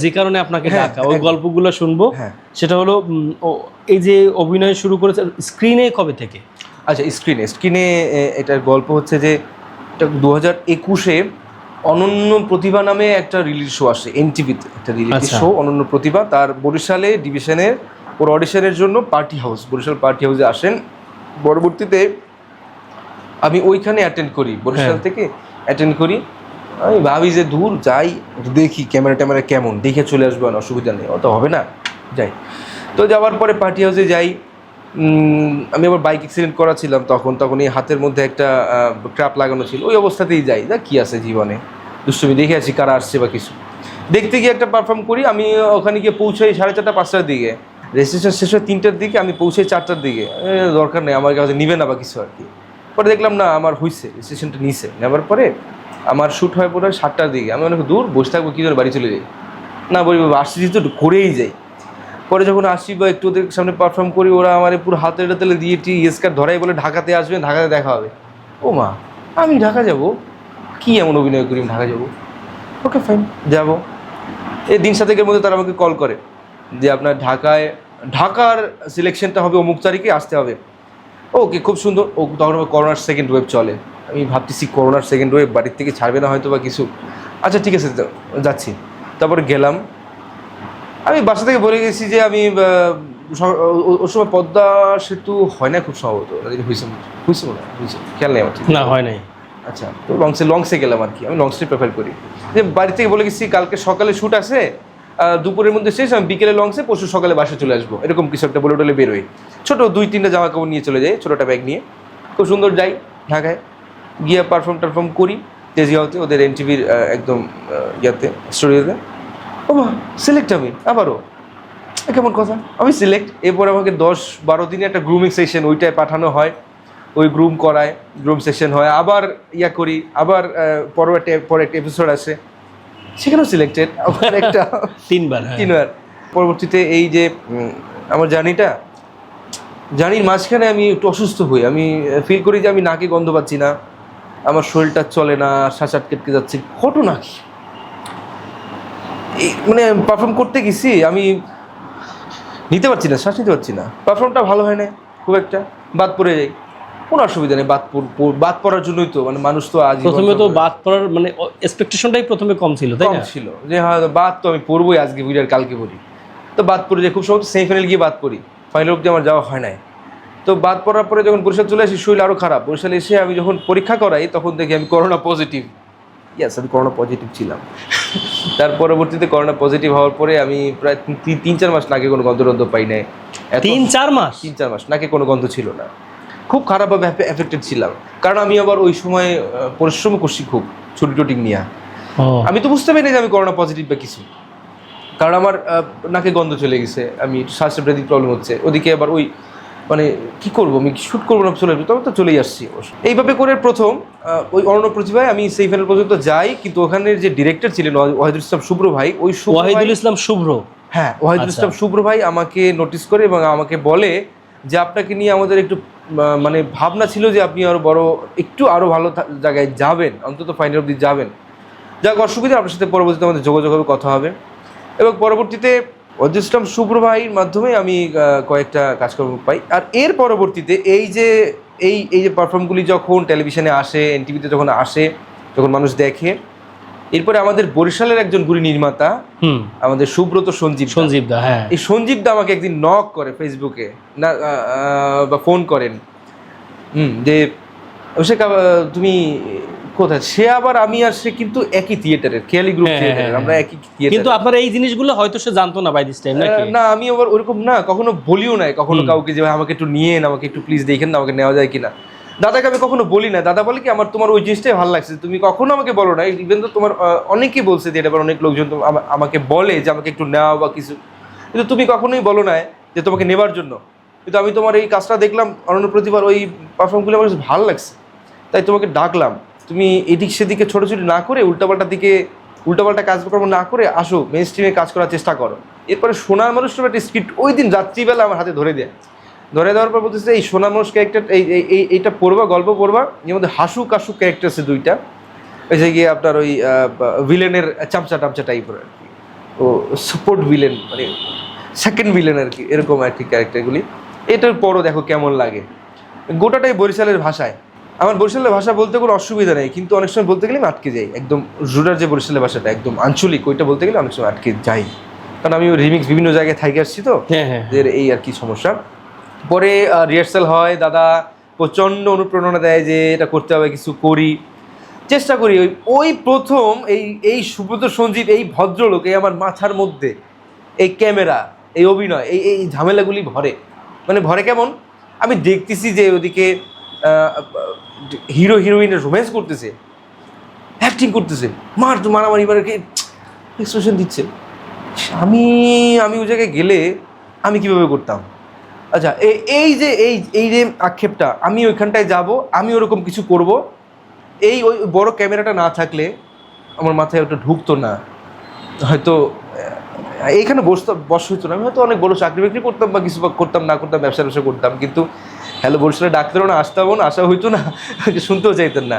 যে কারণে আপনাকে ডাকা, ওই গল্পগুলো শুনবো। সেটা হলো এই যে অভিনয় শুরু করেছে স্ক্রিনে কবে থেকে? আচ্ছা, স্ক্রিনে এটার গল্প হচ্ছে যে এটা 2021-এ অনন্য প্রতিভা নামে একটা রিলিজ শো আসে এনটিভিতে, একটা রিয়েলিটি শো অনন্য প্রতিভা। তার বরিশালে ডিভিশনের ওর অডিশনের জন্য বরিশাল পার্টি হাউসে আসেন। পরবর্তীতে আমি ওইখানে অ্যাটেন্ড করি, বরিশাল থেকে অ্যাটেন্ড করি। আমি ভাবি যে দূর যাই, দেখি ক্যামেরা কেমন, দেখে চলে আসবো, অসুবিধা নেই, অত হবে না, যাই। তো যাওয়ার পরে পার্টি হাউসে যাই। আমি আবার বাইক অ্যাক্সিডেন্ট করা ছিলাম তখন এই হাতের মধ্যে একটা ক্র্যাপ লাগানো ছিল, ওই অবস্থাতেই যাই, যা কী আছে জীবনে, দুষ্টুমি দেখে আছি কারা আসছে বা কিছু। দেখতে গিয়ে একটা পারফর্ম করি। আমি ওখানে গিয়ে পৌঁছাই 4:30 5টার দিকে, রেজিস্ট্রেশন শেষ হয় 3টার দিকে, আমি পৌঁছাই 4টার দিকে। দরকার নেই, আমার কাছে নিবে না বা কিছু আর কি। পরে দেখলাম না, আমার হয়েছে, রেজিস্ট্রেশনটা নিছে, নেওয়ার পরে আমার শ্যুট হয় পরে 7টার দিকে। আমি অনেক দূর বসে থাকবো, কী করে বাড়ি চলে যাই, না বলি আসছি তো করেই যাই। পরে যখন আসি বা একটু ওদের সামনে পারফর্ম করি, ওরা আমার পুরো হাতের তেলে দিয়ে ইয়েসকার ধরাই বলে ঢাকাতে আসবেন, ঢাকাতে দেখা হবে। ও মা, আমি ঢাকা যাব? কি এমন অভিনয় করি আমি ঢাকা যাব? ওকে ফাইন, যাবো। এই দিন সাতেকের মধ্যে তারা আমাকে কল করে যে আপনার ঢাকার সিলেকশনটা হবে অমুক তারিখে, আসতে হবে। ওকে, খুব সুন্দর। ও তখন করোনার সেকেন্ড ওয়েভ চলে। আমি ভাবতেছি করোনার সেকেন্ড ওয়েভ, বাড়ির থেকে ছাড়বে না হয়তো বা কিছু। আচ্ছা ঠিক আছে, যাচ্ছি। তারপরে গেলাম। আমি বাসা থেকে বলে গেছি যে আমি ওর সময় পদ্মা সেতু হয় না খুব সম্ভবত, হয়েছে খেয়াল নেই আমার, ঠিক না হয় নাই। আচ্ছা, তো লংসে গেলাম আর কি। আমি লংসে প্রেফার করি। যে বাড়ি থেকে বলে গেছি কালকে সকালে শ্যুট আছে, দুপুরের মধ্যে শেষ, আমি বিকেলে লংসে, পরশু সকালে বাসে চলে আসবো, এরকম কিছু একটা বলে টলে বেরোই। ছোটো 2-3টা জামা কাপড় নিয়ে চলে যাই, ছোটোটা ব্যাগ নিয়ে। খুব সুন্দর যাই ঢাকায়, গিয়ে পারফর্ম করি তেজিয়াওতে, ওদের এনটিভির একদম ইয়াতে, স্টুডিওতে। ও মা, সিলেক্ট আমি আবারও, কেমন কথা, আমি সিলেক্ট। এরপর আমাকে 10-12 দিনে একটা গ্রুমিং সেশন, ওইটায় পাঠানো হয়, ওই গ্রুম করায়, গ্রুম সেশন হয়, আবার করি, আবার পরে একটা এপিসোড আসে, সেখানেও সিলেক্টেড, আবার একটা 3বার। পরবর্তীতে এই যে আমার জার্নির মাঝখানে আমি একটু অসুস্থ হই। আমি ফিল করি যে আমি নাকে গন্ধ পাচ্ছি না, আমার শরীরটা চলে না, শ্বাস আটকে যাচ্ছে। ঘটনা কি, মানে পারফর্ম করতে গেছি, আমি নিতে পারছি না, শ্বাস নিতে পারছি না, পারফর্মটা ভালো হয় না খুব একটা, বাদ পড়ে যাই। কোনো অসুবিধা নেই, বাদ পড়ার জন্যই তো, মানে মানুষ তো আজ প্রথমে তো বাদ পড়ার মানে এক্সপেকটেশনটাই প্রথমে কম ছিল, তাই না? ছিল যে হ্যাঁ বাদ তো আমি পড়বোই, আজকে বুঝি আর কালকে পড়ি। তো বাদ পড়ে যাই, খুব সহজ সেমিফাইনাল গিয়ে বাদ পড়ি, ফাইনাল অব্দি আমার যাওয়া হয় নাই। তো বাদ পড়ার পরে যখন বরিশাল চলে আসি, শরীর আরও খারাপ। বরিশালে এসে আমি যখন পরীক্ষা করাই, তখন দেখি আমি করোনা পজিটিভ। আমি করোনা পজিটিভ ছিলাম। তার পরবর্তীতে করোনা পজিটিভ হওয়ার পরে আমি প্রায় 3-4 মাস নাকে কোনো গন্ধ পাই নাই। 3-4 মাস নাকে কোনো গন্ধ ছিল না। খুব খারাপভাবে এফেক্টেড ছিলাম, কারণ আমি আবার ওই সময় পরিশ্রম করছি খুব, ছুটি টুটি নিয়ে। আমি তো বুঝতে পারি যে আমি করোনা পজিটিভ বা কিছু, কারণ আমার নাকে গন্ধ চলে গেছে, আমি শ্বাসের ব্রেথিং প্রবলেম হচ্ছে। ওদিকে আবার ওই মানে কী করবো, আমি শ্যুট করবো না, চলে আসবো, তবে তো চলেই আসছি। এইভাবে করে প্রথম ওই অনন্য প্রতিভায় আমি সেমিফাইনাল পর্যন্ত যাই। কিন্তু ওখানের যে ডিরেক্টর ছিলেন ওয়াহিদুল ইসলাম শুভ্র ভাই, ওয়াহিদুল ইসলাম শুভ্র, হ্যাঁ ওয়াহিদুল ইসলাম শুভ্র ভাই আমাকে নোটিস করে এবং আমাকে বলে যে আপনাকে নিয়ে আমাদের একটু মানে ভাবনা ছিল যে আপনি আরও ভালো জায়গায় যাবেন, অন্তত ফাইনাল অবধি যাবেন। যাক, অসুবিধা, আপনার সাথে পরবর্তীতে আমাদের যোগাযোগ হবে, কথা হবে। এবং পরবর্তীতে ওয়াহিদুল ইসলাম শুভ্র ভাইয়ের মাধ্যমে আমি কয়েকটা কাজকর্ম পাই। আর এর পরবর্তীতে এই যে পারফর্মগুলি যখন টেলিভিশনে আসে, এনটিভিতে যখন আসে, যখন মানুষ দেখে, এরপরে আমাদের বরিশালের একজন গুণী নির্মাতা, আমাদের সুব্রত সঞ্জীব দা, হ্যাঁ, এই সঞ্জীব দা আমাকে একদিন নক করে ফেসবুকে, না বা ফোন করেন, যে অভিষেক তুমি কোথায়? সে আবার আমি আর সে কিন্তু একই থিয়েটারের, খেয়ালি গ্রুপ থিয়েটারের, আমরা একই থিয়েটার। কিন্তু আপনার এই জিনিসগুলো হয়তো সে জানতো না বাই দিস টাইম, নাকি? না, আমি আবার ওরকম না, কখনো বলিও নাই কখনো কাউকে যে আমাকে একটু নিয়েন, আমাকে একটু প্লিজ দেখেন না, আমাকে নেওয়া যায় কিনা। দাদাকে আমি কখনো বলি না। দাদা বলে কি, আমার তোমার ওই জিনিসটাই ভালো লাগছে, তুমি কখনো আমাকে বলো না। ইভেন তো তোমার অনেকেই বলছে যে এটা, অনেক লোকজন আমাকে বলে যে আমাকে একটু নেওয়া বা কিছু, কিন্তু তুমি কখনোই বলো না যে তোমাকে নেবার জন্য। কিন্তু আমি তোমার এই কাজটা দেখলাম, অনন্য প্রতিভার ওই পারফর্মগুলো আমার ভালো লাগছে, তাই তোমাকে ডাকলাম। তুমি এদিক সেদিকে ছোটাছুটি না করে, উল্টাপাল্টা কাজকর্ম না করে আসো, মেইন স্ট্রিমে কাজ করার চেষ্টা করো। এরপরে সোনার মানুষটার একটা স্ক্রিপ্ট ওই দিন রাত্রিবেলা আমার হাতে ধরে দেওয়ার পর বলতেছে এই সোনার মানুষ ক্যারেক্টার, এইটা পড়বা, গল্প পড়বা, এর মধ্যে হাসু কাসু ক্যারেক্টার আছে 2টা, ওই যে গিয়ে আপনার ওই ভিলেনের চামচা টাইপের আর কি। ও সাপোর্ট ভিলেন, মানে সেকেন্ড ভিলেন আর কি, এরকম আর কি ক্যারেক্টারগুলি। এটার পরও দেখো কেমন লাগে, গোটাটাই বরিশালের ভাষায়। আমার বরিশালের ভাষা বলতে কোনো অসুবিধা নেই, কিন্তু অনেক সময় বলতে গেলে আমি আটকে যাই, একদম রুরার যে বরিশালের ভাষাটা একদম আঞ্চলিক, ওইটা বলতে গেলে অনেক সময় আটকে যাই, কারণ আমি রিমিক্স বিভিন্ন জায়গায় থাকি আসছি তো, হ্যাঁ হ্যাঁ এদের এই আর কি সমস্যা। পরে রিহার্সাল হয়, দাদা প্রচণ্ড অনুপ্রেরণা দেয় যে এটা করতে হবে, কিছু করি, চেষ্টা করি। ওই প্রথম এই সুব্রত সঞ্জিত, এই ভদ্রলোক, এই আমার মাথার মধ্যে এই ক্যামেরা, এই অভিনয়, এই ঝামেলাগুলি ভরে, মানে ভরে কেমন, আমি দেখতেছি যে ওদিকে হিরো হিরোইনের রোম্যান্স করতেছে, অ্যাক্টিং করতেছে, মারামারি এক্সপ্রেশন দিচ্ছে। আমি আমি ওই জায়গায় গেলে আমি কিভাবে করতাম? আচ্ছা, এই যে আক্ষেপটা, আমি ওইখানটায় যাব, আমি ওরকম কিছু করব, ওই বড় ক্যামেরাটা না থাকলে আমার মাথায় ওটা ঢুকতো না, হয়তো এইখানে বস হইতো না, আমি হয়তো অনেক বড় চাকরি বাকরি করতাম বা কিছু করতাম, না করতাম, ব্যবসা করতাম, কিন্তু হ্যালো বরিশালে ডাকতেও না, আসতামও না, আসা হইতো না, শুনতেও চাইতেন না।